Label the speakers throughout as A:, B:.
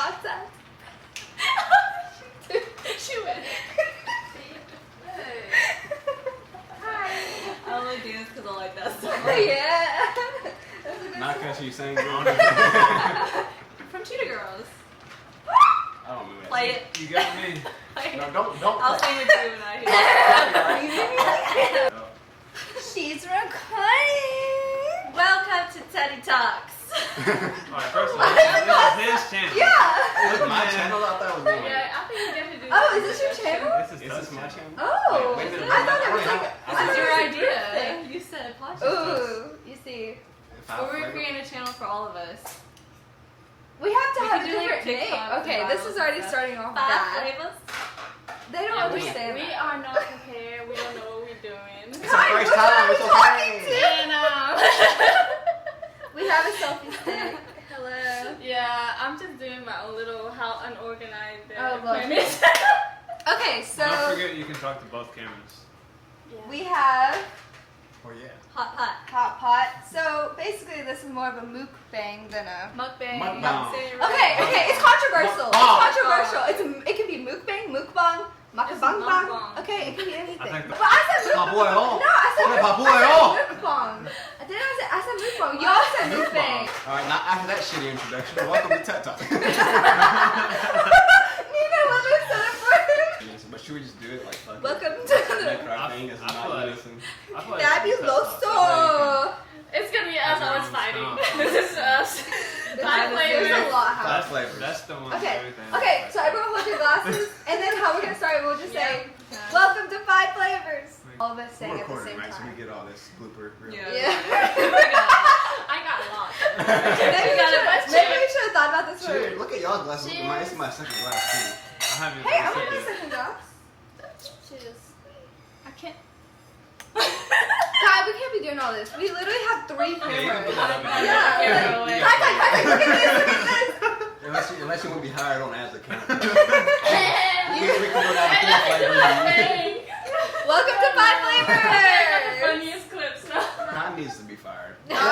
A: WhatsApp.
B: She went.
A: Hi.
B: I only do this because I like that song.
A: Yeah.
C: Not because you sang wrong.
B: From Cheetah Girls.
C: I don't remember that.
B: Play it.
D: You got me.
B: Play it.
C: No, don't.
B: I'll sing with you when I hear it.
A: She's recording.
B: Welcome to Teddy Talks.
D: Alright, first of all, this is his channel.
A: Yeah.
C: Is it my channel? I thought it was mine.
B: Yeah, I think you get to do
A: Oh, is this your channel?
D: This is
C: Is this my channel?
A: Oh.
C: Wait a minute,
A: I thought it was like.
C: I
A: I
B: This is
A: thought
B: your
A: it was a
B: idea.
A: thing.
B: You said podcast.
A: Ooh, you see.
C: Five
B: But we're
C: flavor?
B: creating a channel for all of us.
A: We have to
B: We
A: have a
B: could do, like,
A: different name.
B: TikToks
A: Okay,
B: and
A: this is
B: viral
A: already
B: stuff.
A: starting off
B: 5
A: bad.
B: flavors.
A: They don't understand
E: We
A: that.
E: are not prepared. We don't know what we're doing.
C: It's our first time. It's okay.
E: And
A: We have a selfie stick. Hello.
E: yeah, I'm just doing my own little how unorganized the
A: Oh, look.
E: plan is.
A: Okay,
D: Don't
A: so
D: forget you can talk to both cameras.
A: we have
C: Oh yeah.
B: Hot pot.
A: hot pot. So basically, this is more of a mukbang than a.
B: Mukbang.
C: Mukbang.
A: Okay, it's controversial. It's
C: Mukbang.
A: controversial. It can be mukbang, mukbang, makabang bang.
E: mukbang.
A: Okay, it can be anything.
D: I think
A: But I said mukbang.
C: Papuero.
A: No, I said
C: What
A: mukbang.
C: Papuero?
A: Mukbang. I said mukbang. Y'all said mukbang.
C: Alright, now after that shitty introduction, welcome to TED Talk.
A: Nina, what is that for?
C: But should we just do it like fuck it?
A: Welcome to
C: Make
A: the
C: our thing as
D: I feel
C: not
D: like-
C: unison.
D: I feel like
A: Fabuloso.
E: It's gonna be us always fighting. This is us.
A: There's
E: Five
A: a
E: flavors.
A: lot
C: Five
A: happening.
C: flavors.
D: That's the one.
A: Okay,
D: everything
A: okay,
D: else.
A: so everyone hold your glasses, and then how we're gonna start, we'll just say, welcome to 5 flavors. All of us saying
C: We're
A: at the
C: recording,
A: same
C: right? So we
A: time.
C: get all this blooper. Real.
A: Yeah.
E: I got a lot.
A: Maybe we should have thought about this
C: Cheers.
A: first.
C: Look at y'all's glasses. Look at mine. This is my second glass too.
D: I haven't
A: Hey, I
D: even
A: want
D: said
A: my
D: this.
A: second glass.
E: Cheers. I can't.
A: God, we can't be doing all this. We literally have 3
D: Yeah, you can
A: cameras.
D: put that up in
A: Yeah.
D: there.
E: Camera away.
A: Look at this.
C: Unless you want to be hired on as a counter.
E: You
C: we can go down to 4 flavors.
A: Welcome to 5
E: The
A: flavors.
E: funniest clips now.
C: Mine needs to be fired.
D: For sure.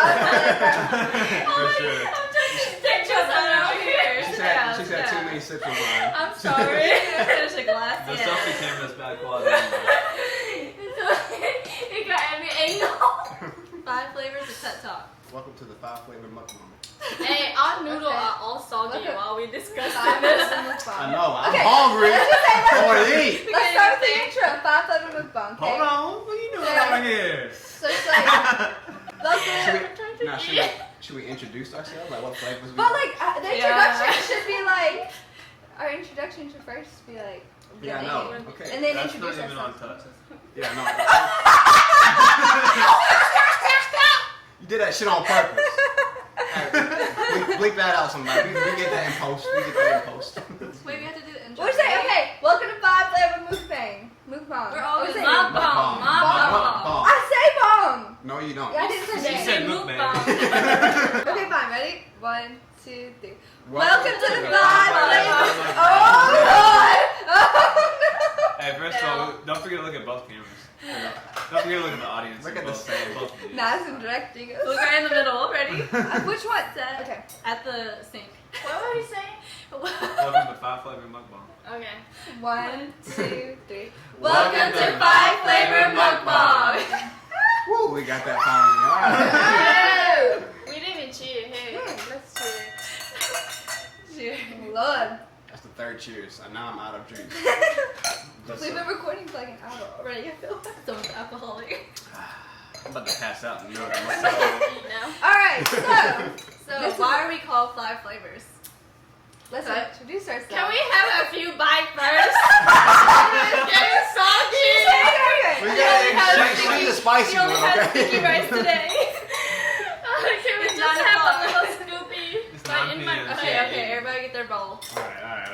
E: I'm taking pictures around here.
C: She's had too many sips of wine.
E: I'm sorry.
B: Finish a glass.
D: The
B: Yeah.
D: selfie camera's bad quality.
E: It got every angle.
B: 5 flavors of TED Talk.
C: Welcome to the 5 flavor mukbang.
E: Hey, our noodles
A: Okay.
E: are all soggy
A: Okay.
E: while we discuss
A: 5
E: this.
A: flavor mukbang.
C: I know. I'm
A: Okay,
C: hungry.
A: let's just say,
C: I want to eat.
A: let's start with the intro. 5 flavor mukbang. Okay?
D: Hold on. What are you doing
A: Yeah.
D: over here?
A: So it's like, welcome.
C: Should we introduce ourselves? Like what flavors we
A: But like the introduction should be like our introduction should first be like the
C: Yeah, I
A: name.
C: know. Okay.
A: And then
D: That's not
A: introduce
D: even on
A: ourselves.
D: touch.
C: Yeah, I know. You did that shit on purpose. Alright, bleep that out somebody. We get that in post. We get that in post.
B: Wait, we have to do the intro.
A: What you say? Okay, welcome to 5 flavor mukbang. Mukbang.
B: We're always
A: What you say?
E: Mukbang.
C: Mukbang.
A: I say bong.
C: No, you don't.
A: Yeah, I didn't say
D: She
A: that.
D: said mukbang.
A: Okay, fine. Ready? 1, 2, 3.
C: Welcome
A: Welcome to
C: to
A: the
C: the
A: 5
C: 5
A: flavors.
D: flavor
A: Oh God. Oh
D: Hey, first of all, don't forget to look at both cameras. Don't forget to look at the audience.
C: Look
D: in
C: at the
D: both-
C: same.
D: both
A: no.
D: videos.
A: Now I'm directing us.
B: Look right in the middle. Ready?
A: Which one?
B: Set.
A: Okay.
B: At the sink.
E: What were you saying?
D: Welcome to 5 flavor mukbang.
E: Okay.
A: 1, 2, 3.
D: Welcome to 5 Flavor Mukbang.
C: Woo, we got that finally. All right.
E: We didn't even cheer. Hey, let's cheer.
A: Lord.
C: That's the 3rd cheers. And now I'm out of drinks.
A: We've been recording for like an hour already, I feel.
B: So it's alcoholic.
C: I'm about to pass out in the middle of
E: So,
C: myself.
E: eat now.
A: Alright, so
B: So
A: This is-
B: why are we called 5 flavors?
A: let's
B: Okay.
A: introduce ourselves.
E: Can we have a few bites first? It's getting soggy.
C: We
E: We
C: got
E: only have
C: shoot
E: sticky-
C: the spicy
E: We only
C: one,
E: have
C: okay?
E: sticky rice today. Can we
B: It's
E: just
B: 9
E: have a
B: o'clock.
E: little scoopy?
D: It's
E: Right
D: 9
E: in my
D: p.m.
B: Okay,
E: okay.
B: okay, everybody get their bowl.
C: Alright.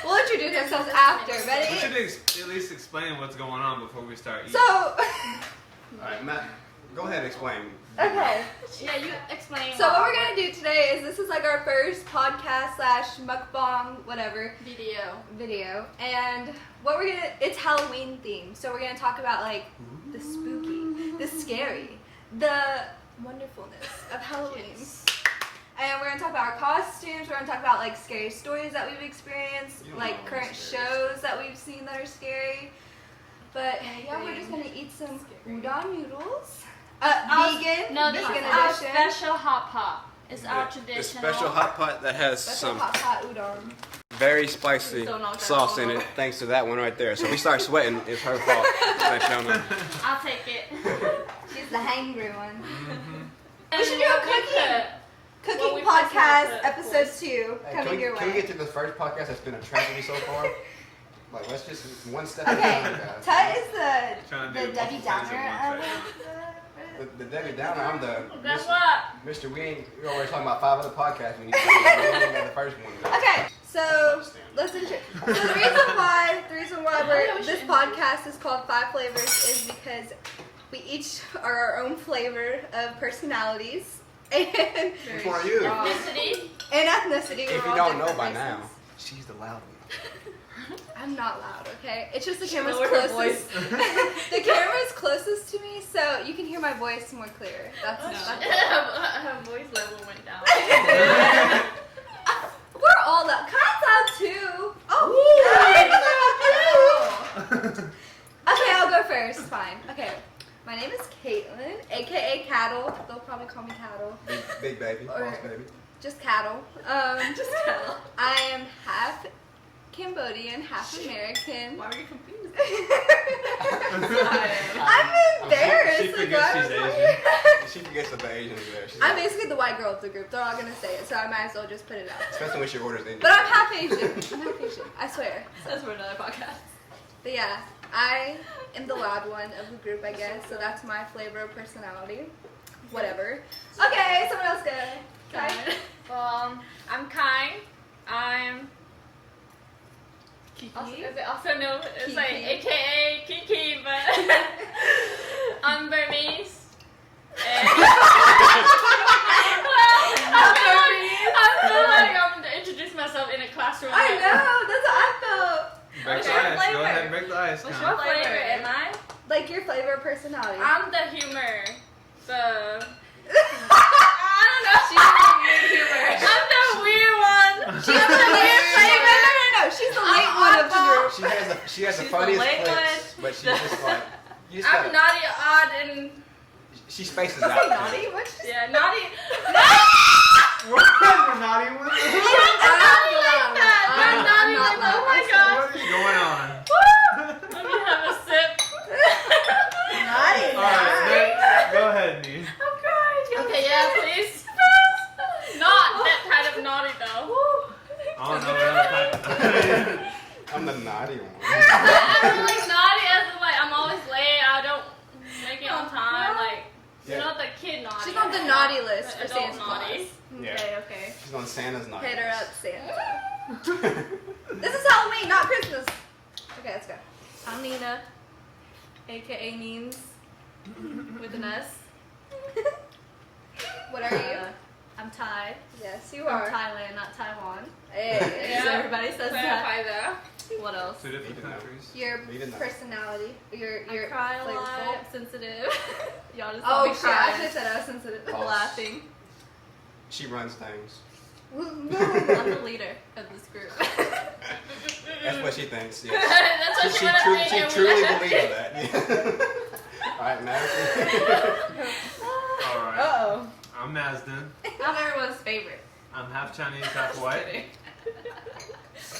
A: We'll introduce ourselves after.
D: We
A: Ready?
D: should at least explain what's going on before we start eating.
A: So,
C: Alright, Matt, go ahead and explain.
A: okay.
E: Yeah, you explain.
A: So what we're gonna do today is this is like our first podcast / mukbang whatever video, and what we're gonna it's Halloween themed. So we're gonna talk about like the spooky, the scary, the wonderfulness of Halloween. And we're gonna talk about our costumes. We're gonna talk about like scary stories that we've experienced,
C: You don't
A: like
C: know
A: current
C: scary
A: shows that we've seen that are scary. But yeah, we're just gonna eat some udon noodles. Vegan.
E: No, this
A: vegan
E: is our
A: edition.
E: special hot pot. It's our
C: The
E: traditional.
C: special hot pot that has
A: Special
C: some
A: hot pot udon.
C: very spicy
B: Don't knock that
C: sauce in
B: one
C: it,
B: over.
C: thanks to that one right there. So we start sweating, it's her fault. Let y'all know.
E: I'll take it.
A: She's the hangry one.
E: And
A: We should do a
E: what we
A: cooking.
E: What
A: Cooking
E: we
A: podcast
E: put,
A: episode 2
C: Hey,
A: coming your
C: can we
A: way.
C: get to this first podcast that's been a tragedy so far? Like, let's just one step at a
A: Okay,
C: time, guys.
A: Tut is
D: Trying to
A: the
D: do
A: Debbie
D: multiple things
A: Downer
D: at
A: of
D: once,
C: The Debbie Downer, I'm the
E: Guess what?
C: Mr. We ain't, we're already talking about 5 other podcasts. We need to get the first one.
A: Okay, so listen to. So the reason why this podcast is called 5 Flavors is because we each are our own flavor of personalities and
C: Which one are you?
E: Ethnicity.
A: ethnicity.
C: If
A: We're
C: you
A: all
C: don't know
A: different
C: by
A: races.
C: now, she's the loud one.
A: I'm not loud, okay? It's just the camera's
B: lowered her
A: closest. The camera's closest to me, so you can hear my voice more clear. That's
E: Her voice level went down.
A: We're all loud. Kyle's loud too. Oh, okay, I'll go first. Fine. Okay. My name is Caitlin, aka Cattle. They'll probably call me Cattle.
C: Big baby,
A: Or-
C: boss baby.
A: Just Cattle.
B: Just tell.
A: I am half Cambodian, half American.
B: Why were you confused?
A: I'm embarrassed.
D: She
A: like,
D: forgets
A: why
D: she's
A: was I-
D: Asian.
C: She forgets that the Asians are there. She's
A: I'm
C: like-
A: basically the white girl of the group. They're all gonna say it, so I might as well just put it out.
C: Especially when she orders Indian.
A: But I'm half Asian. I'm half Asian. I swear.
B: That's for another podcast.
A: But yeah, I am the loud one of the group, I guess. So that's my flavor of personality. Whatever. Okay, someone else go. Okay.
E: Well, I'm kind. I'm. Also,
B: Kiki.
E: is it also no? It's like
A: Kiki.
E: AKA Kiki, but I'm Burmese. And I feel like I'm to introduce myself in a classroom.
A: I know. That's how I felt.
D: Break the
B: your
D: ice. Go
B: flavor?
D: ahead and break the ice.
B: What's
D: Con.
E: What flavor am I?
A: Like your flavor of personality.
E: I'm the humor. I don't know.
B: She's the weird humor.
E: I'm the weird one.
A: She's the weird flavor. No. She's the late one of the group.
C: She has the
B: She's the
C: funniest
B: late
C: clips, but she's just like, you just
E: I'm
C: gotta,
E: naughty, odd, and
C: she spaces
A: Don't
C: out.
A: say naughty. What's just
E: yeah, naughty.
D: What? You're naughty one?
E: I'm naughty like that. I'm naughty
A: not
E: like that. Oh
A: loud.
E: my god.
D: What is going on?
E: Let me have a sip.
A: naughty.
D: Alright, next. Go ahead, Nee.
E: I'm crying. Okay, yeah, please. Not that kind of naughty though.
D: I don't know what else
C: I'm the naughty one.
E: I'm like naughty as in like I'm always late. I don't make it on time. Like you're
C: Yeah.
E: not the kid naughty.
A: She's on the naughty list for
E: Adult
A: Santa
E: naughty.
A: Claus.
C: Yeah.
A: Okay.
C: She's on Santa's naughty.
A: Hit her up, Santa. This is Halloween, not Christmas. Okay, let's go.
B: I'm Nina, aka Neens, with an S.
A: What are you?
B: I'm Thai.
A: Yes, you
B: From
A: are.
B: Thailand, not Taiwan.
A: Hey.
E: Yeah.
B: So everybody says that.
E: Clarify that.
B: What else?
D: Two different
C: Even though.
D: countries.
A: Your
C: We didn't know.
A: personality, your
B: I cry a lot,
A: flavorful.
B: sensitive. Y'all just
A: Oh
B: saw me
A: shit! I should
B: cry.
A: have said I was sensitive.
C: False.
B: Laughing.
C: She runs things.
B: I'm the leader of this group.
C: That's what she thinks. Yeah.
E: That's what
C: She,
E: she wanna think,
C: she
E: and
C: truly
E: we-
C: believes that. All right, now.
D: Alright.
A: Uh-oh.
D: I'm Mazdan.
B: I'm everyone's favorite.
D: I'm half Chinese, half white.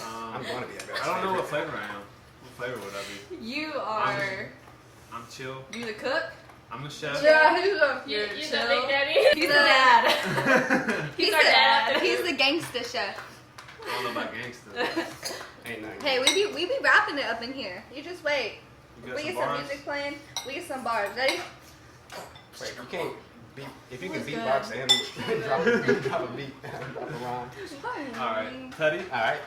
C: I'm going to be a
D: I don't know what flavor I am. What flavor would I be?
B: You are.
D: I'm chill.
B: You the cook.
D: I'm the chef.
A: Yeah, he's a.
E: You,
B: You're
E: you the
B: chill.
E: big daddy.
B: He's the dad.
A: He's
B: our dad.
A: He's the gangsta chef.
D: I don't know about gangster.
C: Ain't nothing.
A: Hey, we be wrapping it up in here. You just wait.
D: You got
A: We
D: some
A: get some
D: bars?
A: music playing. We get some bars. Ready?
C: Wait, you can't beat. If you can
B: Who's
C: beatbox and drop a beat, drop a rhyme.
D: Alright. Teddy?
C: All right.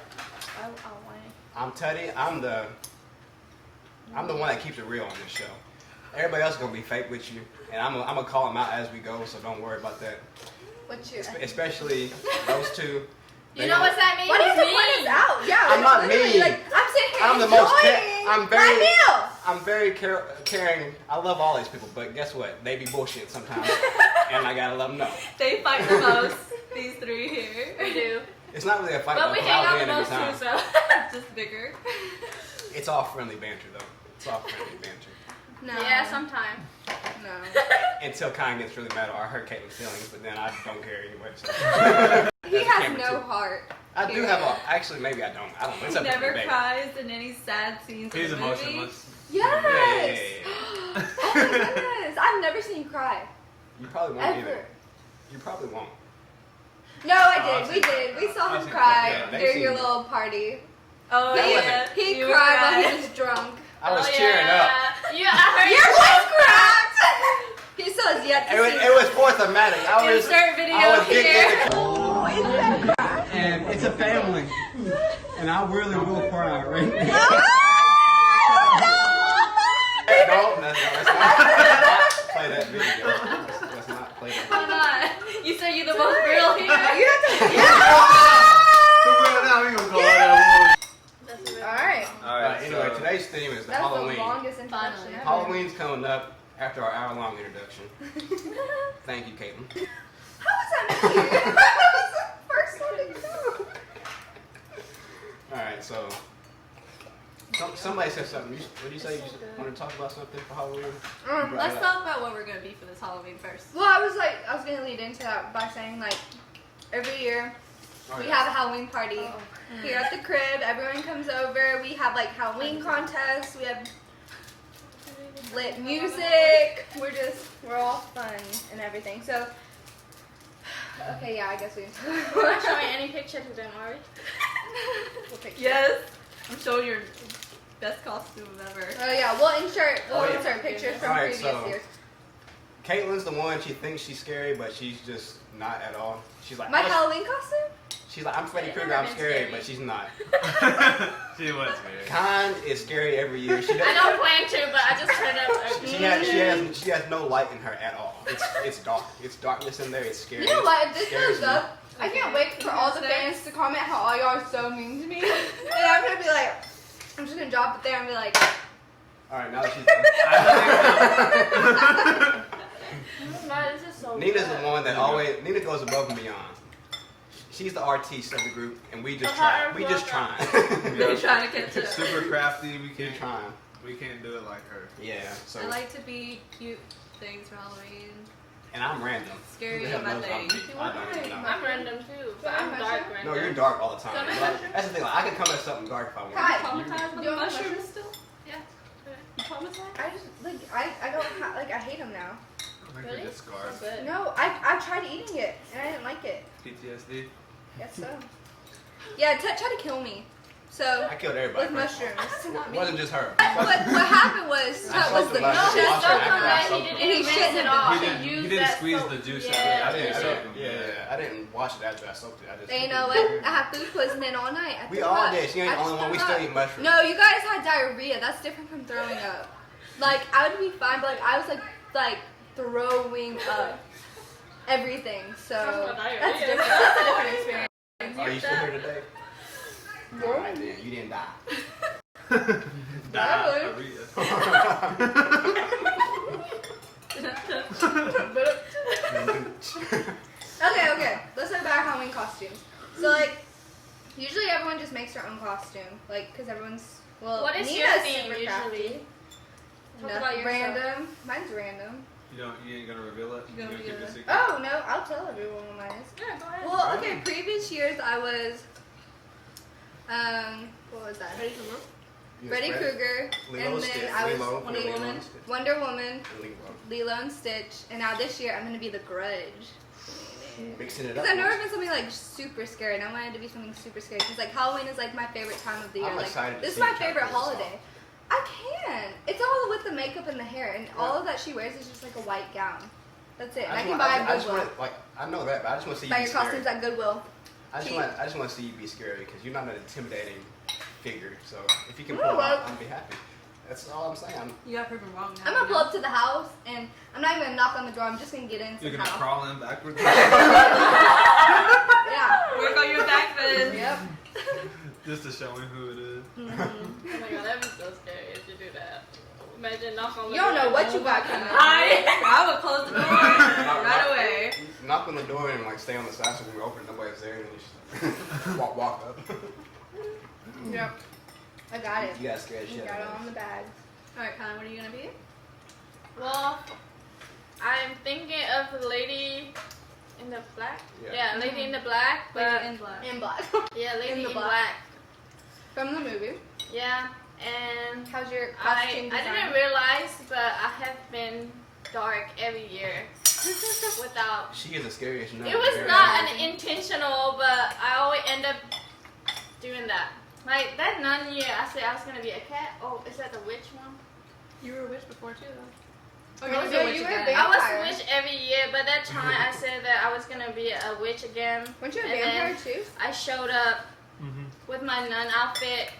B: I'll win.
C: I'm Teddy. I'm the one that keeps it real on this show. Everybody else is gonna be fake with you, and I'm gonna call them out as we go, so don't worry about that.
A: What you?
C: Especially those two.
E: You know what that means?
A: Why do you have to
E: Me.
A: point us out? Yeah,
C: I'm not
A: literally,
C: mean.
A: Like I'm sitting here
C: I'm the most
A: enjoying
C: I'm
A: my
C: very-
A: meal.
C: I'm very caring. I love all these people, but guess what? They be bullshit sometimes, and I gotta let them know.
B: They fight the most. These three here.
E: We do.
C: It's not really a fight,
E: But we
C: because
E: hang
C: I'll
E: out
C: win
E: the
C: every
E: most too,
C: time.
E: so.
B: Just bigger.
C: It's all friendly banter, though. It's all friendly banter.
A: No.
E: Yeah, sometimes.
A: No.
C: Until Kyle gets really mad or I hurt Caitlin's feelings, but then I don't care anyway. So.
A: He
C: That's
A: has
C: camera
A: no
C: two.
A: heart.
C: I do have a. Actually, maybe I don't. I don't know. It's
B: He
C: up to
B: never
C: debate.
B: cries in any sad scenes
D: He's
B: in the movie.
D: emotionless.
A: Yes.
C: Yeah.
A: Oh my goodness. I've never seen you cry.
C: You probably won't
A: Ever.
C: either. You probably won't.
A: No, I did.
D: I've
A: We
D: seen
A: did. We saw
D: I've
A: him
D: seen
A: cry
C: yeah, they've
A: during your
C: seen-
A: little party.
B: Oh
C: That
B: yeah.
A: He
B: You were
A: cried while
B: right.
A: he was drunk.
C: I was
E: Oh,
C: cheering
E: yeah.
C: up.
E: Yeah, I heard
A: Your
E: you
A: voice
E: so
A: cracked. He still has yet to see.
C: It was for thematic. I was.
B: Insert video
C: I was
B: here.
C: getting and it's a family, and I really will cry right now. No, let's not play that video. Let's not play that.
B: Why not? You said you're the most real here.
A: You have to. Yeah.
D: Now we gonna go on
E: That's a
A: All right.
D: Alright,
C: Anyway, today's theme is
A: That's
C: Halloween.
A: the longest introduction
B: Finally.
A: ever.
C: Halloween's coming up after our hour-long introduction. Thank you, Caitlin.
A: How was that not you? That was the first one to go.
C: All right, so somebody said something. What did you say? You want to talk about something for Halloween?
B: Let's talk about what we're gonna be for this Halloween first.
A: Well, I was gonna lead into that by saying like every year
C: Oh,
A: we
C: yeah.
A: have a Halloween party here at the crib. Everyone comes over. We have like Halloween contests. We have lit music. We're all fun and everything. So okay, yeah, I guess we can
E: We're not showing any pictures of them, are we?
A: we'll picture.
B: Yes. I'm showing your best costume ever.
A: Oh yeah, we'll insert
C: Oh, yeah.
A: insert pictures from
C: Alright,
A: previous
C: so-
A: years.
C: Caitlin's the one. She thinks she's scary, but she's just not at all. She's like,
A: My
C: "Oh,
A: Halloween costume?
C: she's like, I'm Freddy
E: She's
C: Krueger.
E: never
C: I'm
E: been
C: scary,
E: scary.
C: but she's not.
D: She was scary.
C: Khan is scary every year. She
E: I
C: doesn't.
E: don't plan to, but I just turned up.
C: She has no light in her at all. It's dark. It's darkness in there. It's scary.
A: You know what? If this
C: Scares
A: goes
C: me.
A: up, I can't wait for all the fans to comment how all y'all are so mean to me. And I'm gonna be like, I'm just gonna drop it there and be like,
C: All right, now that she's
E: Man, this is so
C: Nina's the
E: good.
C: one that always. Nina goes above and beyond. She's the artiste of the group, and we just
E: The
C: try.
E: hard
C: We just trying.
B: You're trying to catch it.
D: Super crafty. We
C: We're
D: can't.
C: trying.
D: We can't do it like her.
C: Yeah. So.
B: I like to be cute things for Halloween.
C: And I'm random.
B: Scary
C: Who the hell
B: my
C: knows I'm
B: thing.
C: me? I don't even know.
E: I'm random too, but I'm dark random.
C: No, you're dark all the time.
E: So
C: Like, that's the thing. Like, I can come at something dark if I want.
A: Kai,
B: Traumatized by
A: You
B: the
A: want
B: mushrooms
A: mushrooms?
B: still?
E: Yeah.
B: You traumatized?
A: I just like I don't like I hate them now.
D: I think
E: Really?
D: we get scarred.
E: So good.
A: No, I tried eating it and I didn't like it.
D: PTSD.
A: Guess so. Yeah, tried to kill me. So
C: I killed everybody.
A: with mushrooms.
C: It wasn't just her.
A: What happened was
C: I
A: Tut was
C: soaked
A: the
C: the mushroom.
A: shit
C: Lost her
A: soaked
C: after
A: on
C: I
A: it.
C: soaked
E: He
C: it.
E: didn't
A: And he
E: rinse
A: shit
E: it
A: in
E: off.
D: He didn't-
E: He
D: he
E: used
D: didn't
E: that
D: squeeze
E: soap.
D: the juice out.
E: Yeah.
C: I didn't.
D: Yeah.
C: Yeah, I didn't wash it after I soaked it. I just.
A: And you know what? I had food poisoning all night. I
C: We
A: threw
C: all
A: up.
C: did. She ain't
A: I
C: the only
A: just
C: one. We
A: threw
C: still
A: up.
C: eat mushrooms.
A: No, you guys had diarrhea. That's different from throwing up. Like I would be fine, but like I was like throwing up everything. So
E: Talking about diarrhea.
A: that's different. That's a different experience.
C: Are you still here today?
A: No.
C: All right, then. You didn't die.
D: Diarrhea.
A: Okay. Let's talk about our Halloween costumes. So like, usually everyone just makes their own costume, like, cause everyone's well.
E: What is
A: Nina's
E: your theme
A: super
E: usually?
A: crafty.
E: Talk
A: No,
E: about yourself.
A: random. Mine's random.
D: You ain't gonna reveal it?
B: You gonna
D: keep
B: reveal
D: it
B: it?
D: secret?
A: Oh no, I'll tell everyone what mine is.
E: Yeah, go ahead.
A: Well, okay. Previous years I was, what was that?
E: Ready to move?
C: You
A: Freddy
C: was
A: Krueger,
C: Lilo
A: and
C: Stitch.
A: then I was
C: Lilo,
A: Wonder
C: Lilo
A: Woman,
C: and Stitch.
A: Wonder Woman,
C: Lilo.
A: Lilo and Stitch, and now this year I'm gonna be the Grudge.
C: Mixing it up.
A: Because I've never been something like super scary, and I wanted to be something super scary. Because like Halloween is like my favorite time of the year.
C: I'm
A: Like
C: excited to
A: this is
C: see
A: my
C: you try to
A: favorite
C: pull this
A: holiday. I can. It's all with the makeup and the hair, and all of that she wears is just like a white gown. That's it. And I can buy
C: I
A: at
C: just
A: Goodwill.
C: want, like, I know that, but I just want to see you
A: Buy
C: be
A: your
C: scary.
A: costumes at Goodwill.
C: I just want to see you be scary because you're not an intimidating figure. So if you can
A: Ooh,
C: pull it
A: well-
C: off, I'm gonna be happy. That's all I'm saying.
B: You got proven wrong now.
A: I'm gonna pull up to the house, and I'm not even gonna knock on the door. I'm just gonna get in
D: You're
A: somehow.
D: gonna crawl in backwards.
A: Yeah.
B: Work on your back then.
A: Yep.
D: Just to show him who it is.
E: Oh my god, that'd be so scary if you do that. Imagine knock on the
A: You don't
E: door.
A: know what you got coming.
B: I would close the door right away.
C: Knock on the door and like stay on the side so when we open it, nobody's there, and then you just walk up.
A: Yep. I got it.
C: You got scared
A: You
C: shit.
A: got it on the bag.
B: Alright, Connor, what are you gonna be?
E: Well, I'm thinking of the lady in the black.
C: Yeah.
E: Yeah, lady in the black. But
B: Lady in black.
A: In black.
E: yeah, lady
A: in
E: in,
A: the
E: black.
A: black. From the movie.
E: Yeah, and
A: How's your
E: I
A: costume design?
E: didn't realize, but I have been dark every year without.
C: She is the scariest.
E: It was not an intentional, but I always end up doing that. Like that nun year, I said I was gonna be a cat. Oh, is that the witch one?
B: You were a witch before too, though.
A: Oh,
B: you're
A: no,
B: a witch
A: you were
B: again.
A: a
E: I was
A: vampire.
E: a witch every year, but that time I said that I was gonna be a witch again.
A: Weren't you a
E: And
A: vampire
E: then
A: too?
E: I showed up
D: Mm-hmm.
E: with my nun outfit,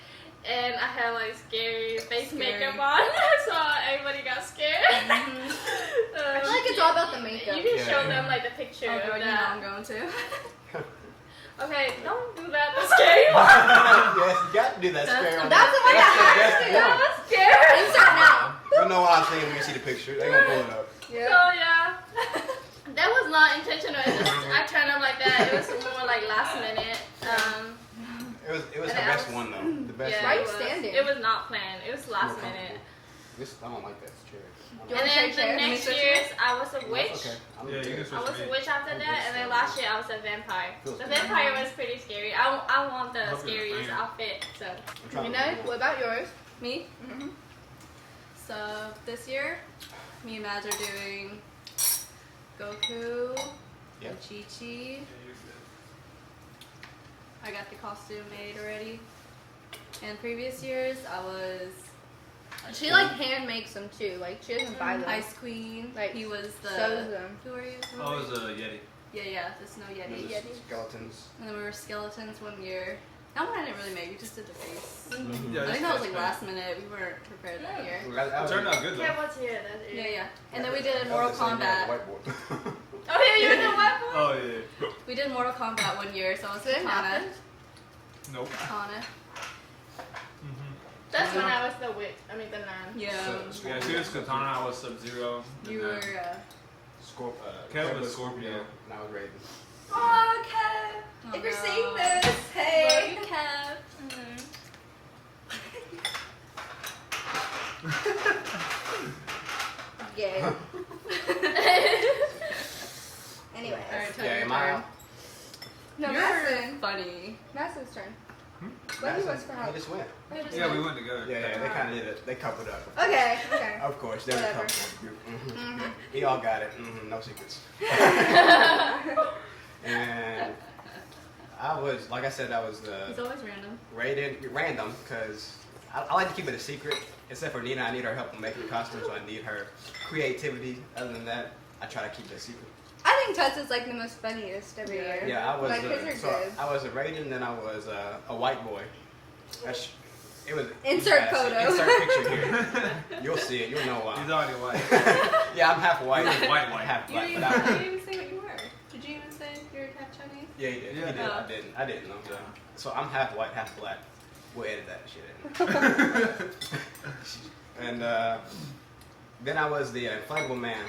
E: and I had like scary face
B: Scary.
E: makeup on, so everybody got scared.
A: I feel like it's all about the makeup.
E: You can
C: Yeah.
E: show them like the picture
B: Oh,
E: of
B: girl, you know I'm
E: that.
B: going to.
E: Okay, don't do that. The scary one.
C: Yes, you got to do that scary one.
A: That's the one that
C: That's
A: has
C: the
A: to.
C: best one.
E: I'm scared.
A: Insert now.
C: You'll know what I'm saying when you see the picture. They gonna pull it up.
A: Yeah.
E: So yeah, that was not intentional. It just, I turned up like that. It was more like last minute.
C: It was
E: And
C: the
E: I
C: best
E: was-
C: one though. The best
E: Yeah,
A: Why are
C: one.
A: you
E: it was.
A: standing?
E: It was not planned. It was last
C: More
E: minute.
C: This I don't like that chair.
A: You
E: And
A: wanna
E: then
A: trade
E: the
A: chairs?
E: next
B: switch
E: years, I was a
C: That's
E: witch.
C: okay. I'm
D: Yeah, you
C: good.
D: can
E: I
D: switch
E: was
D: to
E: a
D: me.
E: witch after that, and then last year I was a vampire.
C: Feels
E: The
C: good.
E: vampire was pretty scary. I want the
D: Hope you're
E: scariest
D: fine.
E: outfit. So
C: I'm trying to
A: Mina,
C: move
A: what about yours?
B: Me?
A: Mhm.
B: So this year, me and Mads are doing Goku
C: Yep.
B: and Chi-Chi. I got the costume made already. And previous years, I was
A: She like hand makes them too. Like she doesn't buy them.
B: Ice Queen.
A: Like,
B: he was the.
A: sews them.
B: Who are you? Who
D: I
B: are
D: was
B: you?
D: a Yeti.
B: Yeah, the Snow Yeti.
C: There's skeletons.
B: And then we were skeletons one year. That one I didn't really make. We just did the face.
D: Yeah,
B: I think that was
D: that's
B: like
D: fine.
B: last minute. We weren't prepared that year.
D: It turned out good though.
E: yeah, what's here? That's it.
B: Yeah. And then we did Mortal Kombat.
C: Whiteboard.
E: Oh yeah, you're the white boy.
D: Oh yeah.
B: We did Mortal Kombat one year, so I was
A: Did it
B: Katana.
A: happen?
D: Nope.
B: Katana.
D: Mm-hmm.
E: That's when I was the witch. I mean the nun.
B: Yeah.
D: Yeah, she was Katana. I was Sub-Zero.
B: You were.
C: Kev
D: was Scorpio.
C: And I was Raven.
A: Oh, Kev.
B: Oh,
A: If you're
B: no.
A: seeing this,
B: Love
A: hey.
B: you, Kev.
A: Gay. Anyway.
B: Alright,
C: Yeah,
B: your
C: am I?
B: turn.
A: No,
B: You're
A: Madison.
B: funny.
A: Madison's turn.
D: Hmm?
A: What he was for
C: He
A: help?
C: just went.
D: Yeah, we went together.
C: Yeah, they kind of did it. They coupled up.
A: Okay, okay.
C: Of course, they're a
A: Whatever.
C: couple.
A: Mhm.
C: We all got it. No secrets. And I was, like I said, I was
B: It's
C: the
B: always random.
C: random because I like to keep it a secret. Except for Nina, I need her help in making costumes, so I need her creativity. Other than that, I try to keep it a secret.
A: I think Tess is like the most funniest every
B: Yeah.
A: year.
C: Yeah, I was.
A: Like, his are
C: So
A: good.
C: I was a Raiden, then I was a white boy. It was
A: Insert
C: yeah,
A: photo.
C: Insert picture here. You'll see it. You'll know
D: He's
C: why.
D: already white.
C: Yeah, I'm half white.
D: He's white.
C: Half
B: You
C: black.
B: didn't,
C: But
B: even,
C: I,
B: you didn't even say what you were. Did you even say you're half Chinese?
C: yeah, he did.
D: Yeah.
C: He did.
B: Oh.
C: I didn't know. So I'm half white, half black. We'll edit that shit in. And then I was the inflatable man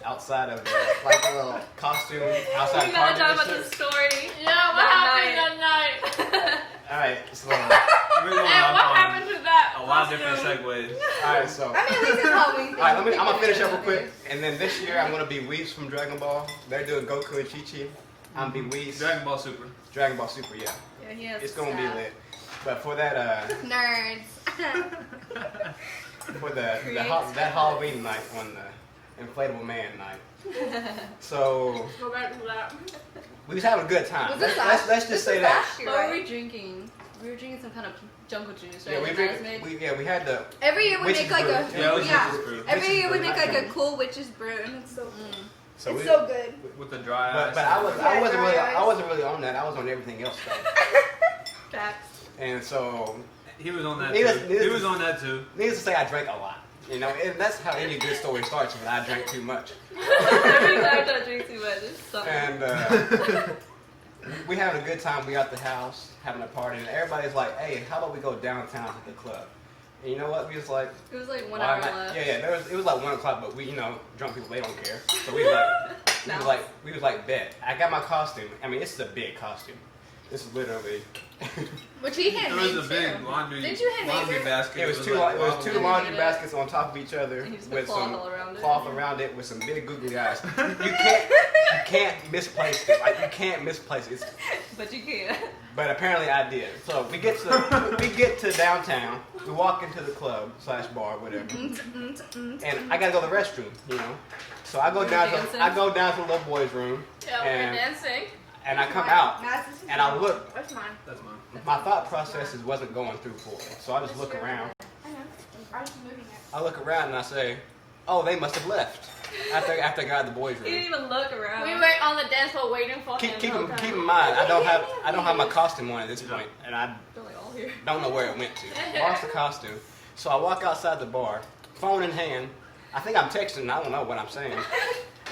C: outside of like a little costume outside
B: We gotta
C: party
B: talk
C: and
B: about
C: shit.
B: the story.
E: Yeah, what happened
B: That
E: that night?
C: All right, so
D: We're going
E: And
D: off
E: what
D: on
E: happened to that?
D: a lot of different
E: costume?
D: segues.
C: all right, so.
A: I mean, at least it's Halloween.
C: All right, I'm gonna finish up real quick, and then this year I'm gonna be Whis from Dragon Ball. They're doing Goku and Chi-Chi. I'm gonna be Whis.
D: Dragon Ball Super.
C: Dragon Ball Super, yeah.
B: Yeah, he has
C: It's gonna be
B: staff.
C: lit. But for that,
A: Nerds.
C: for that Halloween night on the inflatable man night. So
E: Go back to that.
C: we was having a good time.
A: Was this
C: Let's just say that.
A: last year,
B: What were
A: right?
B: we drinking? We were drinking some kind of jungle juice, right?
C: Yeah, we
B: That
C: drink.
B: Mads made?
C: We had the.
A: Every year we
C: Witch's
A: make like
C: brew.
A: a
D: Yeah, it was
A: yeah.
D: Witch's brew.
A: Every
C: Witch's
A: year we
C: brew,
A: make
C: not
A: like a
C: jungle.
A: cool witch's brew, and it's so
C: So
A: it's
C: we,
A: so good.
D: With the dry
C: but
D: ice.
C: I
A: Yeah,
C: wasn't
A: dry
C: really
A: ice.
C: I wasn't really on that. I was on everything else stuff.
A: Facts.
C: And so
D: He was on that
C: Needless-
D: too.
C: needless-
D: He was on that too.
C: needless to say, I drank a lot. You know, and that's how any good story starts when I drank too much.
B: Every time I drink too much, it's something.
C: And we having a good time. We out the house having a party, and everybody's like, "Hey, how about we go downtown to the club?" And you know what? We was like,
B: It was like 1
C: why
B: hour
C: not?
B: left.
C: Yeah, it was like 1 o'clock, but we, drunk people, they don't care. So we was like, bet. I got my costume. I mean, it's a big costume. This is literally.
A: Which he
D: There
A: handmade
D: was a big
A: too.
D: laundry
A: Did you handmake
D: laundry
A: it?
D: basket.
C: It was two
D: like
C: laundry
B: wobbly.
C: baskets on top of each other
B: And you just put
C: with
B: cloth
C: some
B: all around it.
C: cloth around it with some big googly eyes. You can't misplace it. Like you can't misplace it.
B: But you can.
C: But apparently I did. So we get to downtown. We walk into the club / bar, whatever. And I gotta go to the restroom, So I go
B: You're
C: down
B: dancing?
C: to the little boy's room.
E: Yeah,
C: And-
E: we're dancing.
C: And I come out
A: Matt's is
C: and I look.
E: Where's mine?
D: That's mine.
C: My thought processes wasn't going through fully. So I just look around.
E: I know. I was moving it.
C: I look around and I say, "Oh, they must have left." After I got in the boys'
B: He didn't
C: room.
B: even look around.
E: We were on the dance floor waiting for him.
C: Keep
E: the whole
C: in
E: time.
C: mind, I don't have my costume on at this point, and I
B: They're like all here.
C: don't know where it went to. Lost the costume. So I walk outside the bar, phone in hand. I think I'm texting. I don't know what I'm saying.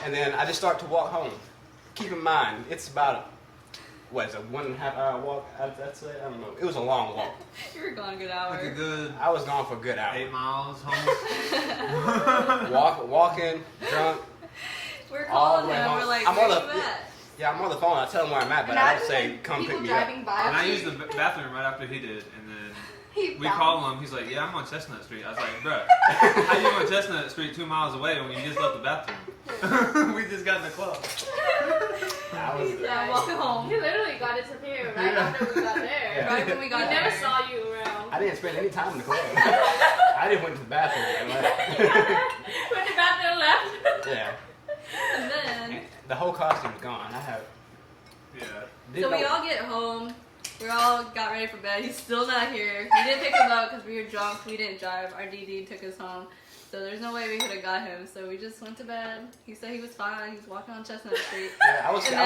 C: And then I just start to walk home. Keep in mind, it's about what is it, 1.5 hour walk? I'd say, I don't know. It was a long walk.
B: You were gone a good
D: Like
B: hour.
D: a good
C: I was gone for a good hour.
D: 8 miles home.
C: Walking, drunk.
B: We're
C: all
B: calling
C: the way
B: him.
C: home.
B: We're like,
C: I'm
B: where
C: on
B: you
C: the-
B: at?
C: Yeah, I'm on the phone. I tell them where I'm at, but I don't say, "Come pick
A: people
C: me up."
A: driving by.
D: And I used the bathroom right after he did, and then we call him. He's like, "Yeah, I'm on Chestnut Street." I was like, "Bruh, how you on Chestnut Street 2 miles away when you just left the bathroom? We just got in the club."
C: I was,
B: Yeah, I'm walking home.
E: He literally got disappeared right after we got there.
C: Yeah.
B: Right when we
E: We
B: got
E: never
B: there.
E: saw you around.
C: I didn't spend any time in the club. I just went to the bathroom and left.
E: Went to the bathroom and left.
C: Yeah.
B: And then,
C: The whole costume's gone. I have.
D: Yeah.
C: Didn't
B: so we
C: know-
B: all get home. We all got ready for bed. He's still not here. We didn't pick him up because we were drunk. We didn't drive. Our DD took us home. So there's no way we could have got him. So we just went to bed. He said he was fine. He was walking on Chestnut Street.
C: Yeah, I was good.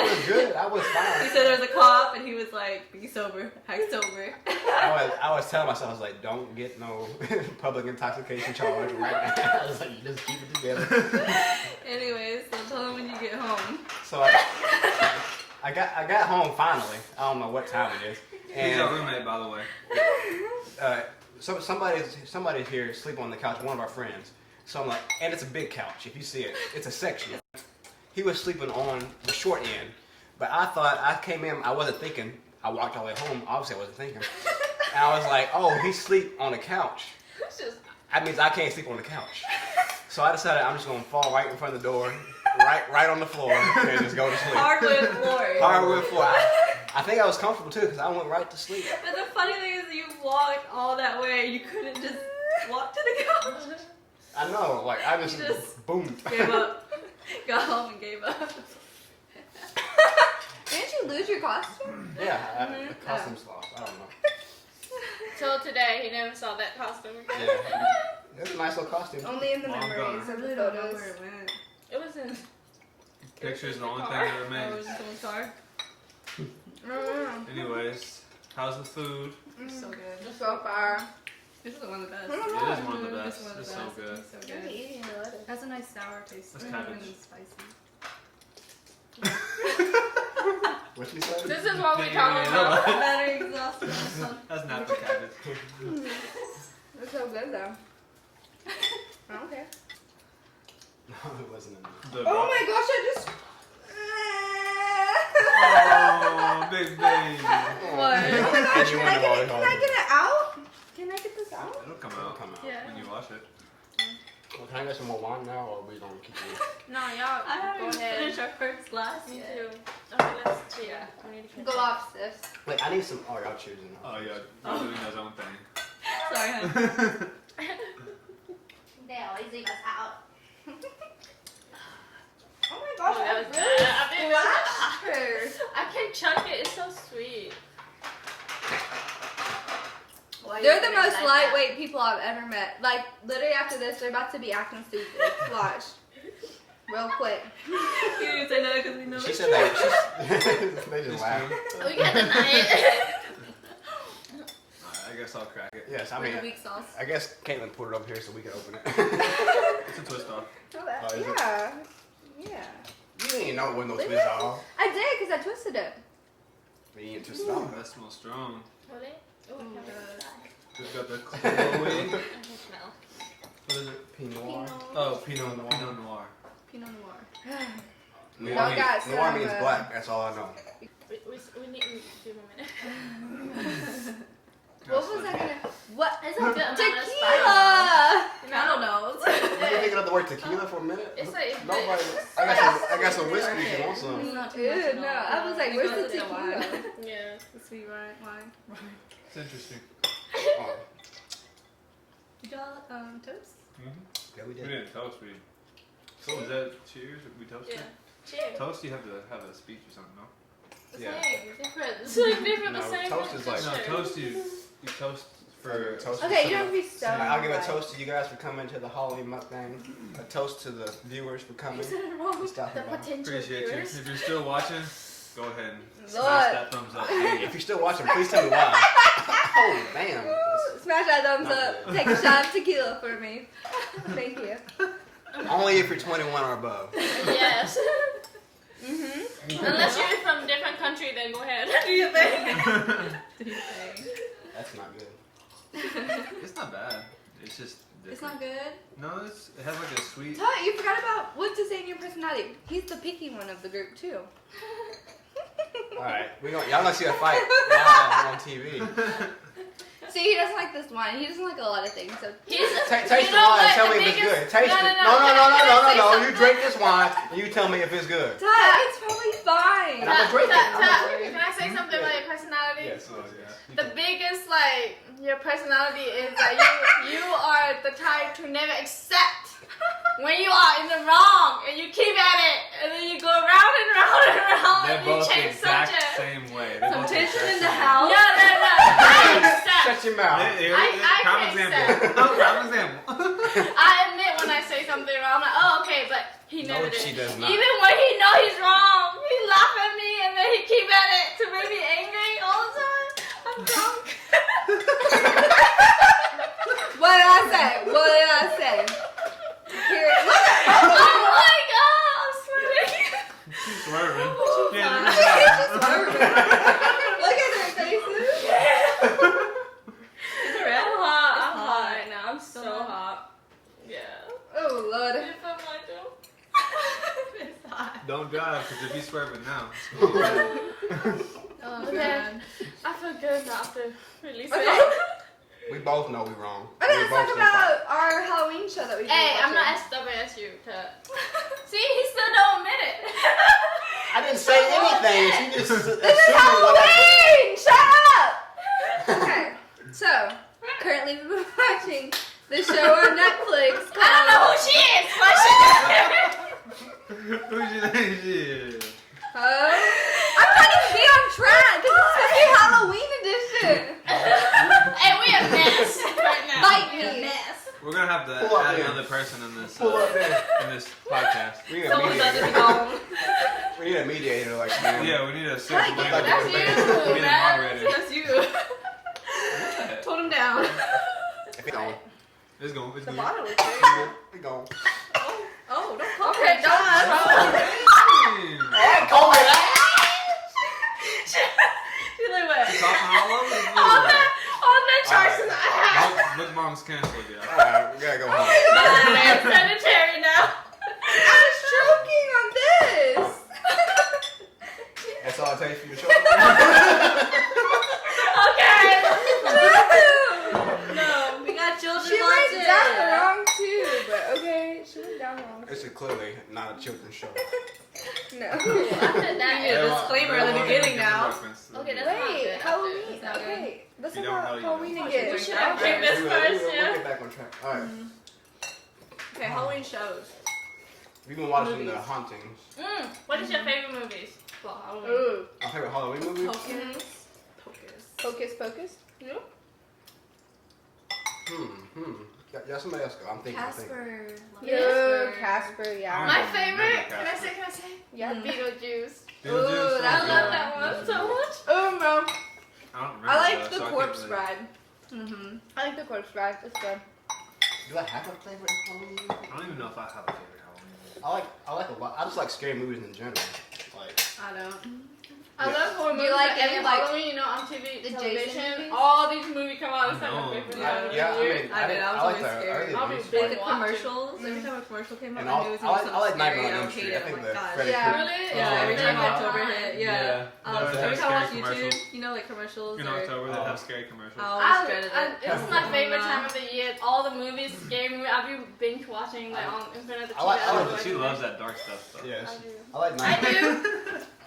C: I was
B: He
C: fine.
B: said there was a cop, and he was like, "Be sober, act sober."
C: I was telling myself, I was like, "Don't get no public intoxication charge right now." I was like, "You just keep it together."
B: Anyways, so tell him when you get home.
C: So I got home finally. I don't know what time it is.
D: He's your
C: And
D: roommate, by the way.
C: somebody's here sleeping on the couch, one of our friends. So I'm like, and it's a big couch. If you see it, it's a section. He was sleeping on the short end, but I thought I came in. I wasn't thinking. I walked all the way home. Obviously, I wasn't thinking. And I was like, oh, he sleep on the couch.
B: It's just
C: That means I can't sleep on the couch. So I decided I'm just gonna fall right in front of the door, right on the floor, and just go to sleep.
B: hardwood floor.
C: Hardwood floor. I think I was comfortable too because I went right to sleep.
B: But the funny thing is, you walked all that way. You couldn't just walk to the couch.
C: I know, like I just,
B: You just
C: boom.
B: Gave up. Got home and gave up.
A: Didn't you lose your costume?
C: Yeah, the costume's lost. I don't know.
E: Till today, he never saw that costume again.
C: Yeah, it was a nice little costume.
A: Only in the
D: Long
A: memories
D: gone.
A: of the
B: really don't know
A: photos.
B: where it went.
E: It was in.
D: Pictures the only thing
E: car.
D: that
B: Oh, it
D: remains.
B: was in someone's car.
D: Anyways, how's the food?
B: It's so good.
A: So far.
B: This is one of the best.
D: It is one of the
B: This
D: best.
B: is one of the
D: It's
B: best.
D: so good.
B: It's so
A: I'm
B: good.
A: eating the lettuce.
B: It has a nice sour taste.
D: That's
B: and
D: cabbage.
B: spicy.
C: What you say?
E: This is what we
D: Yeah,
E: talking
D: yeah,
E: about.
D: yeah.
B: Battery exhausted.
D: That's not the cabbage.
A: It's so good though. I don't care.
C: No, it wasn't enough.
D: The
A: Oh my gosh, I just.
D: Oh, big baby.
B: What?
A: Oh my gosh,
C: You
A: can
C: wonder why
A: I
C: they
A: get
C: call
A: it out? Can I get this out?
D: It'll come
C: It'll
D: out
C: come out.
E: Yeah.
D: when you wash it.
C: Well, can I get some more wine now, or are we gonna keep it?
E: No, y'all
B: I haven't
E: go
B: even
E: ahead.
B: finished our first glass
E: Me
B: yet.
E: too. Okay, let's see.
B: Yeah.
E: I need to finish.
A: Go off, sis.
C: Wait, I need some. Oh, y'all choosing.
D: Oh yeah, you're doing his own thing.
B: Sorry, honey.
A: They always leave us out. Oh my
E: Oh,
A: gosh,
E: that was
A: I
E: good.
A: really
E: I think
A: splashed her.
E: I can chunk it. It's so sweet.
A: They're the most lightweight people I've ever met. Like, literally after this, they're about to be acting stupid. Watch. Real quick.
B: You didn't say that because we know
C: She
B: it's
C: said
B: true.
C: that. They just laughed.
E: We got the night.
D: I guess I'll crack it.
C: Yes, I
B: With
C: mean,
B: the weak sauce.
C: I guess Caitlin put it over here so we can open it.
D: It's a twist off.
A: Oh, that,
C: Oh, is it?
A: yeah. Yeah.
C: You didn't even know it wasn't no
A: Leave
C: twist
A: it.
C: off.
A: I did because I twisted it.
C: But you didn't twist it off.
D: That smells strong.
E: Really? Oh,
B: Ooh,
E: I can't
B: good.
E: wait to try.
D: Just got the Chloe.
E: I can smell.
C: What is it? Pinot Noir.
D: Oh, Pinot Noir.
B: Pinot Noir.
C: Noir,
A: Y'all got
C: Noir
A: some,
C: means black. That's all I know.
E: We need a few more minutes.
A: What was I gonna? What?
E: It's a good amount of
A: Tequila!
E: spice.
B: I don't know.
C: You been thinking of the word tequila for a minute?
E: It's like
C: Nobody. I got some whiskey if you want some.
B: It's not too
A: Ew,
B: much at
A: no,
B: all.
A: I was like,
B: You
A: where's
B: go
A: the
B: to
A: tequila?
B: wine.
E: Yeah.
B: The sweet wine.
D: It's interesting.
C: Oh,
B: Did y'all toast?
C: yeah, we
D: We
C: did.
D: didn't toast. Is that cheers? We toasted?
E: Yeah. Cheers.
D: Toast, you have to have a speech or something, no?
E: The
C: Yeah.
E: same. Different. It's like different,
C: No,
E: the same.
C: toast is like-
D: No,
E: Sure.
D: toast you toast for
C: Toast.
A: Okay, you don't have to be so.
C: I'll give a toast to you guys for coming to the Halloween mukbang. A toast to the viewers for coming.
E: Is it wrong?
C: and stopping
E: The
C: by.
E: potential
D: Appreciate you.
E: viewers.
D: If you're still watching, go ahead and
A: Lord.
D: smash that thumbs up.
C: If you're still watching, please tell me why. Oh, damn.
A: Smash that thumbs
C: Not
A: up.
C: good.
A: Take a shot of tequila for me. Thank you.
C: Only if you're 21 or above.
E: Yes.
A: Mm-hmm.
E: Unless you're from a different country, then go ahead. Do your thing.
C: That's not good.
D: It's not bad. It's just different.
B: It's not good.
D: No, it has like a sweet.
A: Todd, you forgot about what to say in your personality. He's the picky one of the group too.
C: Alright, y'all gonna see a fight live on TV.
A: See, he doesn't like this wine. He doesn't like a lot of things. So
E: He's
C: Taste
E: you
C: the
E: know
C: wine and
E: what?
C: tell
E: The
C: me if it's
E: biggest-
C: good. Taste it.
E: No.
C: No.
E: Can I say
C: You
E: something?
C: drink this wine and you tell me if it's good.
A: Todd, it's probably fine.
C: And I'm gonna drink it. I'm gonna drink it.
E: Can I say something about your personality?
C: Yes.
D: Oh, yeah.
E: The biggest, like, your personality is that you are the type to never accept when you are in the wrong and you keep at it and then you go round and round and round
D: They're
E: and you
D: both the
E: change
D: exact
E: subject.
D: same way. They're
B: Some
D: both
B: tension in the
D: exact
B: house.
E: No. I accept.
C: Shut your mouth.
D: Prime
E: can't
D: example. Prime example.
E: I admit when I say something wrong, I'm like, oh, okay, but he
C: No,
E: never did.
C: she does not.
E: Even when he know he's wrong, he laugh at me and then he keep at it to make me angry all the time. I'm drunk.
A: What did I say? What did I say? Here, look at
E: Oh my god, I'm sweating.
D: She's swerving.
E: Oh,
D: Yeah,
A: Look at their faces.
E: I'm hot. I'm
B: hot.
E: hot right now. I'm so
B: So
E: hot. Yeah.
A: Oh Lord.
E: You feel my joke?
B: It's hot.
D: Don't drive, because if you swerving now.
B: Oh,
E: Okay.
B: God.
E: I feel good now after releasing
A: Okay.
E: it.
C: We both know we're wrong.
A: Okay,
C: We
A: let's
C: both
A: talk
C: still fight.
A: about our Halloween show that we did.
E: Hey, I'm not as stubborn as you, See, he still don't admit it.
C: I didn't say anything. She just assuming
A: This is
C: what I
A: Halloween! Shut up! Okay, so currently we've been watching the show on Netflix
E: I don't know who she is, but she
D: Who do you think she is?
A: I'm trying to be on track because it's supposed to be Halloween edition.
E: And we a mess right now.
A: Bite
E: We a
A: me.
E: mess.
D: We're gonna have to
C: Pull up
D: add
C: there.
D: another person in this
C: Pull up there.
D: podcast.
C: We need a
B: Someone's about to be
C: mediator.
B: gone.
C: We need a mediator, like man.
D: Yeah, we need a civil
A: Like,
D: language.
E: that's
D: We
E: you,
D: need a
E: man.
D: moderator.
B: That's you. Told him down.
C: If it don't,
D: It's going. It's
A: The
D: going.
A: bottle is good.
C: we go.
B: Oh, don't call
E: Okay,
B: me.
E: don't.
C: Hey, call it.
B: She's like, what?
D: Talking all over the
E: All
D: floor.
E: the choices I have.
D: Bookmarks canceled, yeah.
C: Alright, we gotta go home.
E: I'm sanitary now.
A: I was choking on this.
C: That's all it takes for you to show
E: Okay.
B: No, we got children
A: She
B: watching.
A: went down wrong too, but okay, she went down wrong.
C: This is clearly not a children's show.
A: No.
E: After
B: We
E: that,
B: need a disclaimer in the beginning now.
E: Okay, that's not
A: Wait,
E: good.
A: Halloween.
B: That's not good.
A: Okay, let's
D: You
A: talk
D: don't
A: about
D: know, you
A: Halloween
B: don't.
A: again.
B: We
E: should drink
A: Okay.
E: this first,
C: We'll
E: yeah.
C: get back on track. Alright.
B: Okay, Halloween shows.
C: We've been watching
B: Movies.
C: The Hauntings.
E: What is your favorite movies? Well, Halloween.
A: Ooh,
C: My favorite Halloween movie?
B: Pocus. Pocus.
A: Focus, focus.
C: Yeah, somebody else go. I'm thinking.
B: Casper.
A: Yo, Casper, yeah.
E: My
D: Remember
E: favorite.
D: Casper.
E: Can I say?
A: Yeah.
E: Beetlejuice.
C: Beetlejuice.
A: Ooh,
E: I
A: that's
E: love that one so much.
A: Oh no,
D: I don't remember.
A: I like
D: though,
A: the
D: so I can't
A: corpse
D: really-
A: bride.
B: Mm-hmm.
A: I like the corpse bride. It's good.
C: Do I have a favorite Halloween movie?
D: I don't even know if I have a favorite Halloween movie.
C: I like a lot. I just like scary movies in general. Like,
B: I don't.
E: I love horror movies.
A: You like
E: every
A: any, like,
E: Halloween, you know, on TV,
A: the Jason
E: television,
A: movies?
E: all these movies come out. It's like
D: No.
E: my favorite
D: Yeah,
E: time of
C: yeah,
E: the year.
B: I did. I was
C: like
B: always
C: the
B: scared.
C: early
E: I'll be
C: movies.
E: big.
B: Like the
E: Watching.
B: commercials. Every time a commercial came out,
C: And
B: I knew it was gonna be
C: I like
B: something
C: Nightmare
B: scary.
C: on
B: I
C: Elm
B: would
C: Street.
B: hate
C: I
B: it.
C: think
B: Oh
C: the
B: my god.
C: Freddy
A: Yeah.
C: Krueger.
E: Really?
B: Yeah, every time
E: They
B: October
E: have
B: hit,
D: Yeah.
B: yeah.
D: Those
B: Every
D: have
B: time I watch
D: scary
B: YouTube,
D: commercials.
B: you know, like commercials.
D: In
B: or,
D: October, they have scary commercials.
B: I always dreaded it.
E: It's my favorite time of the year. All the movies, scary movies. I'll be binge watching like on in front of the TV.
C: I like
D: She loves that dark stuff. Though.
C: Yes.
E: I do.
C: I like
E: I
C: Nightmare.
E: do.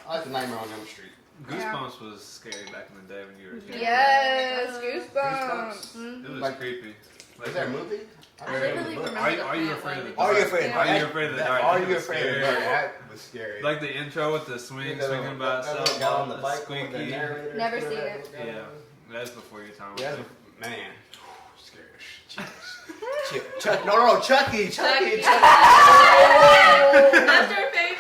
C: I like the Nightmare on Elm Street.
D: Goosebumps was scary back in the day when you were a kid.
A: Yes,
C: Goosebumps.
A: Goosebumps.
D: It was
C: Like-
D: creepy. Like,
C: Is that a movie?
B: I
C: read
B: literally
C: the book.
B: remember
D: Are you
B: the
D: afraid of the
B: plant,
C: Are
B: like,
C: you afraid?
B: yeah.
D: Are you afraid of the
C: That-
D: dark?
C: Are
D: That
C: you
D: was
C: afraid of the
D: scary.
C: dark? That was scary.
D: Like the intro with the swing, swinging by itself,
C: Guy on
D: all
C: the
D: the
C: bike with the
D: squeaky.
C: narrator.
A: Never seen it.
D: Yeah, that's before your time.
C: Yeah, man. Scary. Chuck. No, Chucky.
B: Chucky.
C: Chucky.
B: That's your favorite.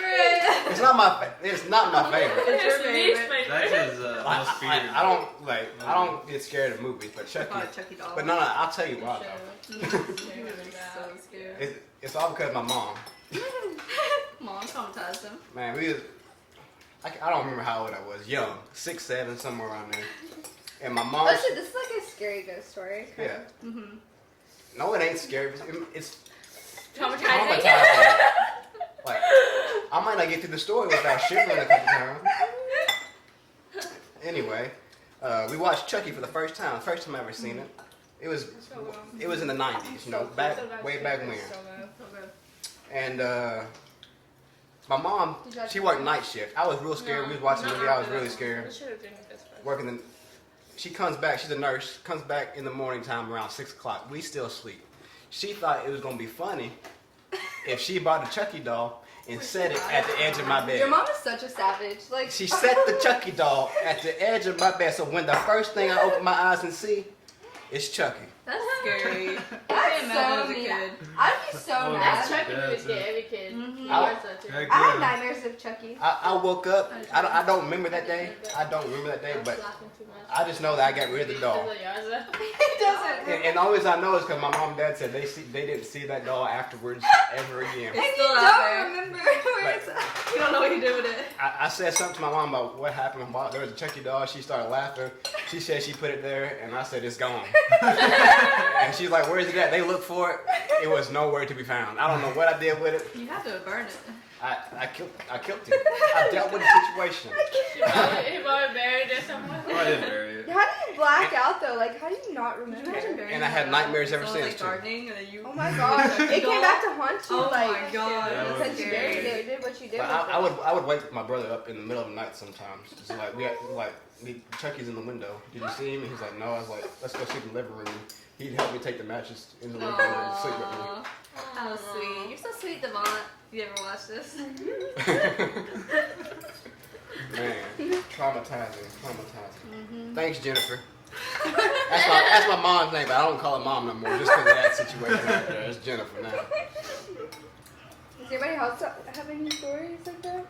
C: It's not my. It's not my favorite.
B: It's your
E: It's least
B: favorite.
D: That's his most feared.
C: I don't like. I don't get scared of movies, but Chucky.
B: Oh, Chucky doll.
C: But no, I'll tell you why. Though.
B: He was so scared.
C: It's all because of my mom.
B: Mom traumatized him.
C: Man, we was. I don't remember how old I was. Young, 6, 7, somewhere around there. And my mom.
A: Oh shit, this is like a scary ghost story.
C: Yeah.
B: Mm-hmm.
C: No, it ain't scary. It's
E: Traumatizing.
C: traumatizing. Like, I might not get through the story without shivering a couple times. Anyway, we watched Chucky for the first time. First time I ever seen it. It was in the 90s, you know, way back when. And my mom, she worked night shift. I was real scared. We was watching the movie. I was really scared. Working the. She comes back. She's a nurse. Comes back in the morning time around 6 o'clock. We still sleep. She thought it was gonna be funny if she bought a Chucky doll and set it at the edge of my bed.
A: Your mom is such a savage. Like
C: She set the Chucky doll at the edge of my bed, so when the first thing I open my eyes and see is Chucky.
B: That's scary.
A: That's
B: Imagine
A: so
B: as a
A: mean.
B: kid.
A: I'd be so
D: Oh,
E: That's
A: mad.
E: Chucky movies get every kid.
B: Mhm.
C: I-
E: That's that too.
D: Heck
A: I had
D: yeah.
A: nightmares of Chucky.
C: I woke up. I don't remember that day. I don't remember that day,
E: I was
C: but
E: laughing too much.
C: I just know that I got rid of the doll.
A: It doesn't.
C: And the only reason I know is because my mom and dad said they didn't see that doll afterwards ever again.
B: It's
A: And you
B: still out
A: don't
B: there.
A: remember where
C: Right.
A: it's at.
B: You don't know what you did with it.
C: I said something to my mom about what happened. There was a Chucky doll. She started laughing. She said she put it there, and I said it's gone. And she's like, "Where's it at?" They looked for it. It was nowhere to be found. I don't know what I did with it.
B: You have to burn it.
C: I killed him. I dealt with the situation.
E: He probably buried it somewhere.
D: Oh, I didn't bury it.
A: How do you black out though? Like, how do you not remember?
B: Imagine burying
C: And I had
B: it.
C: nightmares ever
B: Someone,
C: since,
B: like
C: too.
B: gardening and then you.
A: Oh my god, it came back to haunt you.
B: Oh
A: like,
B: my god.
D: That was
A: because you
B: scary.
A: buried it, did what you did.
C: But
A: with it.
C: I would wake my brother up in the middle of the night sometimes. Just like Chucky's in the window. Did you see him? And he's like, no. I was like, let's go sleep in the living room. He'd help me take the mattress in the living room and sleep with me.
B: Aw, how sweet. You're so sweet, Devon. You ever watch this?
C: Man, traumatizing.
B: Mm-hmm.
C: Thanks, Jennifer. That's my mom's name, but I don't call her mom no more just because of that situation right there. It's Jennifer now.
A: Does anybody else have any stories like that?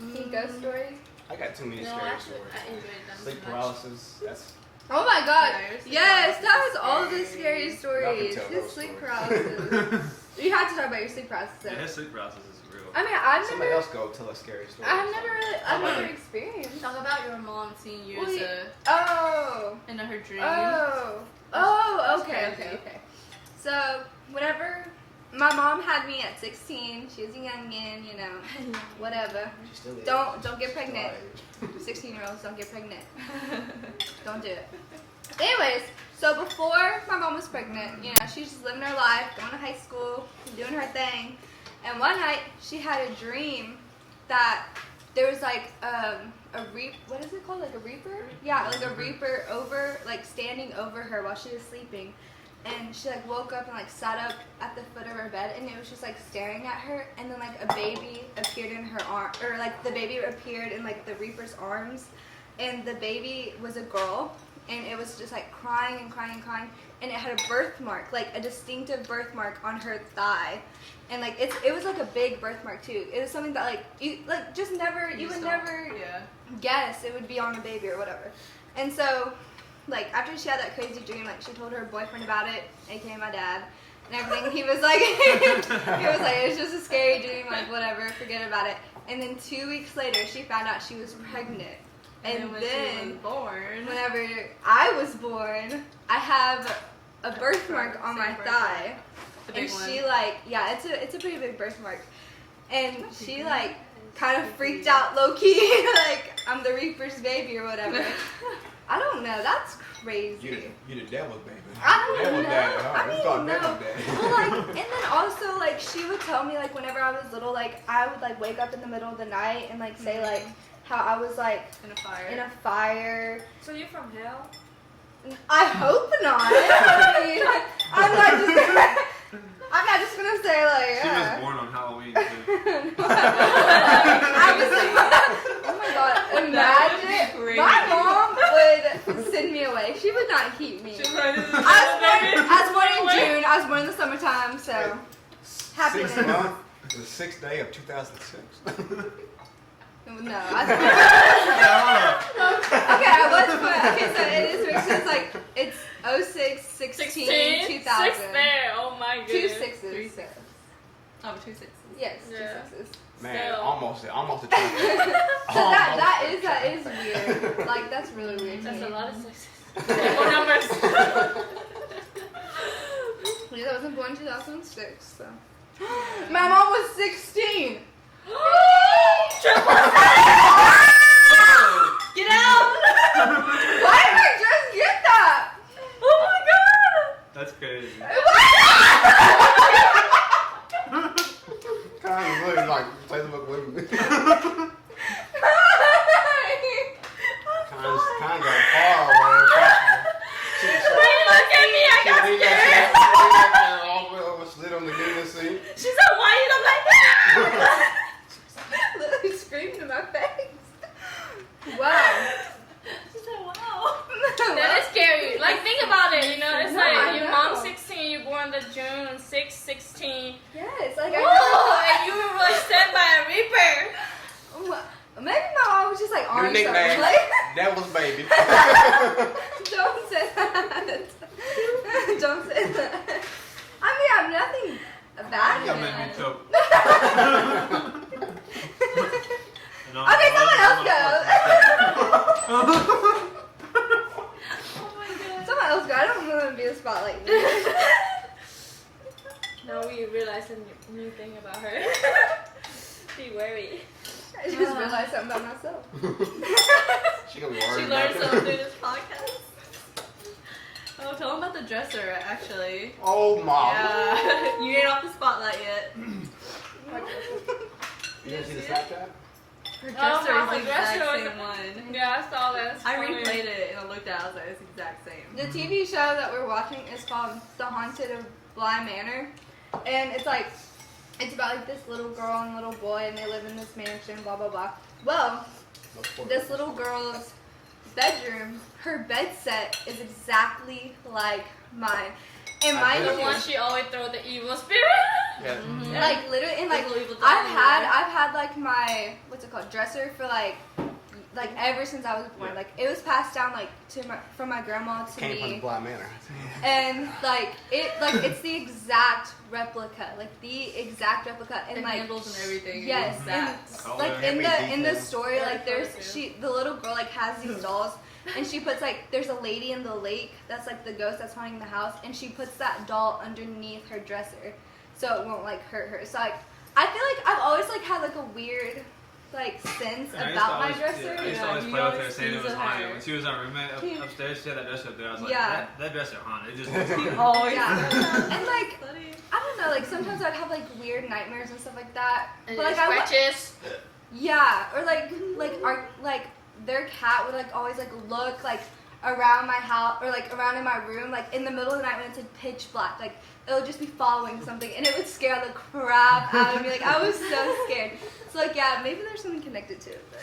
A: Any ghost stories?
C: I got too many
E: No,
C: scary
E: actually,
C: stories.
E: I enjoyed them
C: Sleep
E: too much.
C: paralysis. That's
A: Oh my god.
B: Yeah, your sleep
A: Yes, that was
B: paralysis
A: all
B: is
A: the
B: scary.
A: scary stories.
C: tell
A: His
C: those
A: sleep
C: stories.
A: paralysis. You had to talk about your sleep paralysis.
D: Yeah,
A: though.
D: his sleep paralysis is real.
A: I mean, I've
C: somebody
A: never,
C: else go tell a scary story.
A: I've never experienced.
B: Talk about your mom seeing you
A: Well,
B: as
A: Oh.
B: in her dream.
A: Oh, okay,
B: That's crazy.
A: okay. So, whenever my mom had me at 16, she was a youngin, you know, whatever.
C: She still is.
A: Don't get pregnant. 16-year-olds don't get pregnant. Don't do it. Anyways, so before my mom was pregnant, you know, she was just living her life, going to high school, doing her thing. And one night, she had a dream that there was like what is it called? Like a reaper? Yeah, like a reaper standing over her while she was sleeping. And she like woke up and like sat up at the foot of her bed, and it was just like staring at her. And then like a baby appeared in her arm, or like the baby appeared in like the reaper's arms, and the baby was a girl, and it was just like crying and crying and crying, and it had a birthmark, like a distinctive birthmark on her thigh. And like it was like a big birthmark too. It was something that like you like just never you would never
B: Yeah.
A: guess it would be on a baby or whatever. And so like after she had that crazy dream, like she told her boyfriend about it, aka my dad, and everything. He was like, it's just a scary dream, like whatever, forget about it. And then 2 weeks later, she found out she was pregnant. And
B: when
A: then,
B: she was born,
A: whenever I was born, I have a birthmark on my thigh.
B: the big
A: And
B: one.
A: she like, yeah, it's a pretty big birthmark. And she like kind of freaked out low key, like I'm the Reaper's baby or whatever. I don't know. That's crazy.
C: You the devil's baby.
A: I don't
C: Devil's
A: know.
C: daddy, huh?
A: I
C: It's
A: mean,
C: called
A: no.
C: devil's daddy.
A: Well, like, and then also like she would tell me like whenever I was little, like I would like wake up in the middle of the night and like say like how I was like
B: in a fire.
A: in a fire.
E: So you're from hell?
A: I hope not. I mean, I'm not just gonna say like.
D: She was born on Halloween too.
A: I was like, oh my god, imagine.
B: Crazy.
A: My mom would send me away. She would not keep me.
B: She was like, this is
A: I was born in June. I was born in the summertime, so happiness.
C: 6th month, the 6th day of 2006.
A: No, I okay, I was born. Okay, so it is weird. So it's like it's 06, 16, 2000.
E: 6 there. Oh my
A: Two
E: goodness.
A: sixes.
B: 3
A: so.
B: 6. Oh, 2 6.
A: Yes,
E: Yeah.
A: 2 sixes.
C: Man,
E: So-
C: almost a
A: So
C: 20.
A: that is weird. Like that's really weird. To
E: That's
A: me.
E: a lot of sixes. More numbers.
A: Yeah, I wasn't born in 2006, so. My mom was 16!
E: Triple
B: Get out!
A: Why did I just get that?
E: Oh my god!
D: That's crazy.
C: Kind of really like Facebook with me. Kind of far away.
E: Wait, look at me, I got scared.
C: Slid on the dinner seat.
E: She said, why you look like that?
A: Literally screaming in my face. Wow.
E: She said, wow. That is scary. Like, think about it, you know? It's
A: No, I
E: like, your
A: know.
E: mom's 16, you born the June 6, 16.
A: Yes, like
E: Whoa,
A: I
E: and you were really sent by a reaper.
A: know. Maybe my mom was just like
C: New
A: on
C: nickname,
A: something. Like,
C: Devil's Baby.
A: don't say that. Don't say that. I mean, I'm nothing bad
D: That
A: in
D: made me
A: it.
D: choke.
A: Okay, someone else go.
E: Oh my god.
A: Someone else go. I don't want to be a spotlight.
E: Now we realize a new thing about her. Be wary.
A: I just realized something about myself.
C: She gonna be worried
B: She
C: about
B: learned
C: that.
B: something through this podcast. Oh, tell them about the dresser, actually.
C: Oh my.
B: Yeah. You ain't off the spotlight yet.
C: You didn't see the Snapchat?
B: Her
E: Oh,
B: dresser is
E: my
B: the exact
E: dresser.
B: same one.
E: Yeah, I saw that. It's
B: I
E: funny.
B: replayed it and I looked at it, I was like, it's the exact same.
A: The TV show that we're watching is called The Haunted of Bly Manor. And it's like, it's about like this little girl and little boy and they live in this mansion, blah, blah, blah. Well, this little girl's bedroom, her bed set is exactly like mine. And
C: I
A: mind
C: bet
E: The
A: you,
E: one she always throw the evil spirit.
C: Yeah.
B: Mhm.
A: like literally, and like
B: Little evil
A: I've
B: dog.
A: had like my what's it called dresser for like ever since I was born.
C: Yeah.
A: Like it was passed down like from my grandma to
C: Came from the
A: me,
C: Bly Manor.
A: and it's the exact replica, and
B: The
A: like
B: handles and everything.
A: yes,
B: Exact.
C: Color,
A: and like in
C: every
A: the
C: detail.
A: story,
B: Yeah,
A: like
B: the
A: there's
B: color too.
A: the little girl like has these dolls, and she puts like there's a lady in the lake that's like the ghost that's haunting the house, and she puts that doll underneath her dresser, so it won't like hurt her. So like I feel like I've always like had like a weird like sense
D: Yeah,
A: about my
D: I used
A: dresser.
D: to
B: Yeah,
D: always
B: you
D: play with her
B: always
D: saying it
B: tease
D: was
B: her.
D: haunted. When she was our roommate
A: Yeah.
D: upstairs, she had that dresser up there. I was like,
A: Yeah.
D: that dresser haunted. It just was
B: Oh,
A: Yeah. And like
B: Funny.
A: I don't know, like sometimes I'd have like weird nightmares and stuff like that.
E: And
A: But like
E: scratches.
A: yeah, or like their cat would like always like look like around my house or like around in my room, like in the middle of the night when it's like pitch black, like it would just be following something and it would scare the crap out of me. Like I was so scared. So like yeah, maybe there's something connected to it, but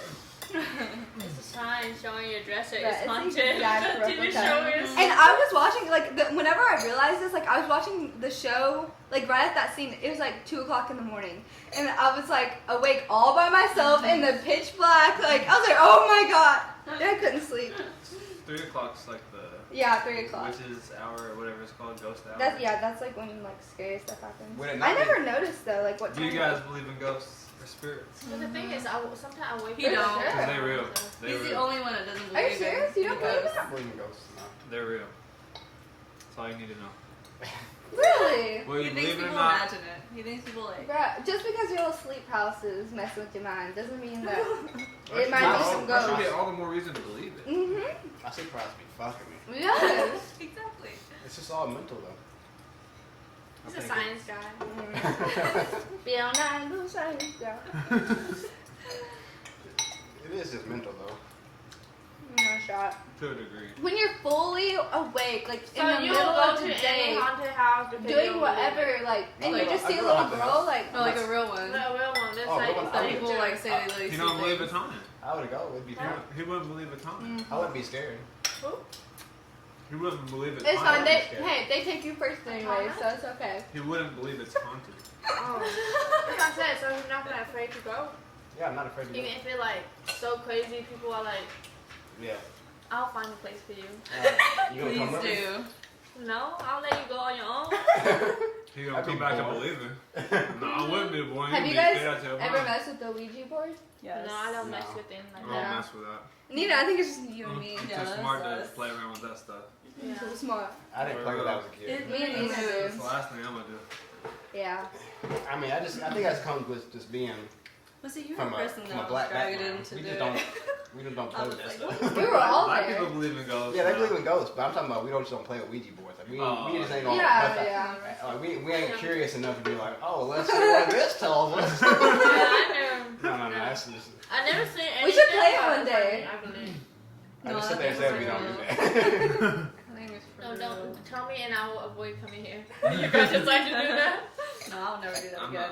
E: It's a sign showing your dresser
A: Yeah,
E: is
A: it's
E: haunted.
A: the exact
E: The TV
A: replica.
E: show is.
A: and I was watching like whenever I realized this, like I was watching the show like right at that scene. It was like 2:00 in the morning, and I was like awake all by myself in the pitch black. Like I was like, oh my god, and I couldn't sleep.
D: 3:00 o'clock's like the
A: Yeah, 3 o'clock.
D: witch's hour or whatever it's called, ghost hour.
A: That's like when like scary stuff happens.
C: Would it
A: I
C: not
A: never noticed though, like what
D: Do
A: time.
D: you guys believe in ghosts or spirits?
E: But the thing is, sometimes I wake
B: He
E: up.
B: don't.
E: Sure.
D: Because they're real. They're
B: He's
D: real.
B: the only one that doesn't believe
A: Are you serious? You don't believe
B: ghosts.
A: that?
C: I believe in ghosts. No.
D: They're real. That's all you need to know.
A: Really?
D: Whether
B: He
D: you
B: thinks
D: believe it or
B: people
D: not,
B: imagine it. He thinks people like.
A: Bruh, just because your little sleep houses mess with your mind doesn't mean that
D: that
A: it might
C: not
A: be
C: all-
A: some
C: that should
D: should
A: ghosts.
D: be all the more reason to believe it.
A: Mm-hmm.
C: I see probably be fucking me.
A: Yes.
B: Exactly.
C: It's just all mental though.
E: He's a science guy.
A: Mm. Be on nine, little science girl.
C: It is just mental though.
A: No shot.
D: To a degree.
A: When you're fully awake, like
E: So
A: in the
E: you
A: middle
E: will go
A: of
E: to
A: the
E: any
A: day,
E: haunted house because you
A: doing
E: don't
A: whatever, like, and
C: I
A: you
C: go-
A: just
C: I
A: see a
C: go to
A: little
C: haunted
A: girl,
C: house.
A: like,
B: Oh, like a real one.
E: believe it. The real one. It's
C: Oh,
E: like
C: real one.
E: it's
C: I
B: Some
E: like
B: people
E: picture.
B: like say they really
D: He
B: see
D: don't believe
B: things.
D: it's haunted.
C: I would go. It'd be fun.
D: He wouldn't believe it's haunted.
C: I wouldn't be scared.
E: Who?
D: He wouldn't believe it's
A: it's fine.
D: haunted.
A: They take you first anyway, so it's okay.
D: He wouldn't believe it's haunted.
E: Oh. Like I said, so you're not that afraid to go.
C: Yeah, I'm not afraid to go.
E: Even if it's like so crazy, people are like,
C: Yeah.
E: I'll find a place for you.
C: You gonna
B: Please
C: come with me?
B: do.
E: No, I'll let you go on your own.
D: He gonna
C: I'd
D: come
C: be
D: back a
C: bored.
D: believer. No, I wouldn't be born.
A: Have
D: You'd
A: you
D: be
A: guys
D: scared out your
A: ever
D: mind.
A: messed with the Ouija board?
B: Yes.
E: No, I don't mess
C: No.
E: with it
D: I
E: like
D: don't
E: that.
D: mess with that.
A: Nina, I think it's just you and me.
D: I'm
B: Yeah,
D: too
B: that's
D: smart to
B: us.
D: play around with that stuff.
E: Yeah.
A: Too smart.
C: I didn't play with that as a kid.
B: It-
A: Me and Nina
D: That's
A: do.
D: the last thing I'm gonna do.
A: Yeah.
C: I mean, I think that comes with just being
B: But see, you're
C: from
B: the
C: a,
B: person
C: from
B: that
C: a
B: was
C: black
B: dragged
C: background.
B: into
C: We
B: do
C: just
B: it.
C: don't play
B: I
C: with
B: was
C: that
B: like,
C: stuff.
A: We were all
D: Black
A: there.
D: people believe in ghosts.
C: Yeah, they
D: so-
C: believe in ghosts, but I'm talking about we just don't play with Ouija boards. Like we just ain't gonna.
A: Yeah,
C: but,
A: yeah.
C: Like, we ain't curious enough to be like, oh, let's see what this tells us.
E: Yeah, I know.
C: No, that's just.
E: I never seen anything.
A: We should play
E: about
A: one
E: it,
A: day.
E: I believe.
C: I
B: No,
C: just
B: I
C: sit there and
B: think
C: say we
B: it's
C: don't
B: real.
C: do that.
B: I think it's for
E: No,
B: real.
E: don't tell me, and I will avoid coming here. You guys just like to do that.
B: No, I'll never do that
D: I'm
B: again.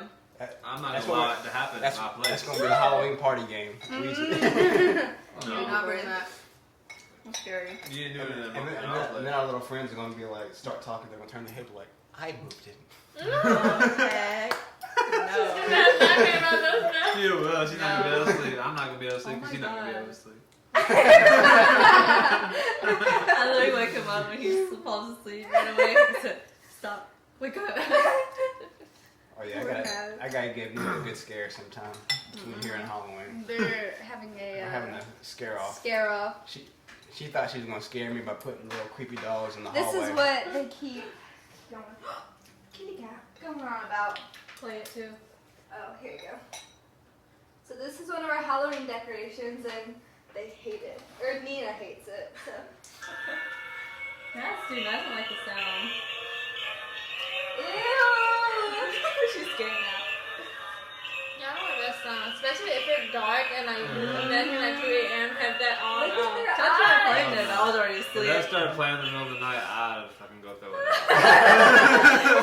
D: I'm not
C: That's
D: gonna allow
C: what-
D: it to happen
C: That's
D: in my place.
C: that's gonna be the Halloween party game.
A: Mm-hmm.
C: Ouija.
B: You're
D: No.
B: not bringing that. I'm scary.
D: You didn't do it in
C: And
D: our
C: then
D: place.
C: our little friends are gonna be like, start talking. They're gonna turn their head like, I moved it.
B: Heck. No.
E: That's not good about those now.
D: She will. She's not gonna be able to sleep. I'm not gonna be able to sleep
B: Oh
D: because
B: my
D: she's not gonna be
B: God.
D: able to sleep.
B: I literally wake him up when he falls asleep right away. I said, stop. Wake up.
C: Oh yeah, I gotta give you a good scare sometime when here in Halloween.
A: They're having
C: We're having
A: a
C: a scare off.
A: scare off.
C: She thought she was gonna scare me by putting little creepy dolls in the
A: This
C: hallway.
A: is what they keep going. Kitty cat going on about.
B: Play it too.
A: Oh, here you go. So this is one of our Halloween decorations, and they hate it, or Nina hates it. So
B: That's dude, I don't like the sound.
A: ew.
B: She's scared now.
E: Yeah, I don't like that sound, especially if it's dark and like imagine like 2 a.m. have that on.
A: Look at their
B: I tried
A: eyes.
B: playing it, but I was already
D: If
B: asleep.
D: that started playing in the middle of the night, I'd fucking go through it.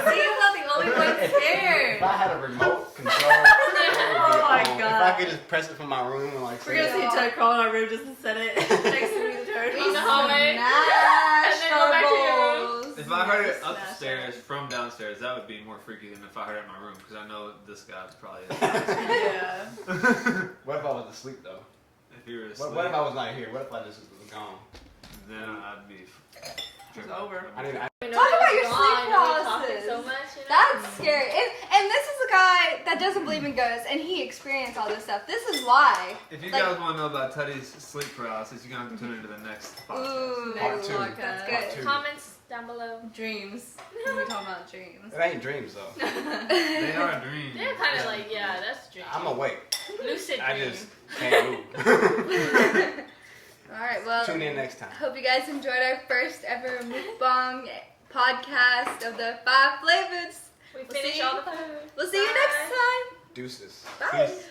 B: See, I'm not the only one scared.
C: If I had a remote control, oh
B: my
C: If
B: God.
C: I could just press it from my room and like
B: We're
C: say,
B: gonna see Ted crawl in our room just to set it next to me the turtle.
E: In the hallway.
A: Smash
E: And then go back to your room.
A: bubbles.
D: If I heard it
B: Smash
D: upstairs
B: it.
D: from downstairs, that would be more freaky than if I heard it in my room because I know this guy's probably.
B: Yeah.
C: what if I was asleep though?
D: If you were asleep,
C: What if I was not here? What if I just was gone?
D: then I'd be.
B: It's over.
C: I didn't.
E: You know,
A: Talk about
E: it's
A: your
E: gone,
A: sleep
E: and we're talking
A: paralysis.
E: so much, you know?
A: That's scary. And this is a guy that doesn't believe in ghosts, and he experienced all this stuff. This is why.
D: If you
A: Like-
D: guys want to know about Teddy's sleep paralysis, you're gonna have to tune into the next podcast.
A: Ooh,
C: Part two.
A: that's
C: Part
A: good.
C: two.
E: Comments down below.
B: Dreams. We're talking about dreams.
C: It ain't dreams though.
D: They are dreams.
E: They're kind of like, yeah, that's dream.
C: I'm awake.
E: Lucid
C: I
E: dream.
C: just can't move.
A: All right, well,
C: Tune in next time.
A: hope you guys enjoyed our first ever mukbang podcast of the 5 flavors.
E: We
A: We'll
E: finish
A: see
E: all
A: you-
E: the food.
A: We'll see you next time.
C: Deuces.
A: Bye.
C: Peace.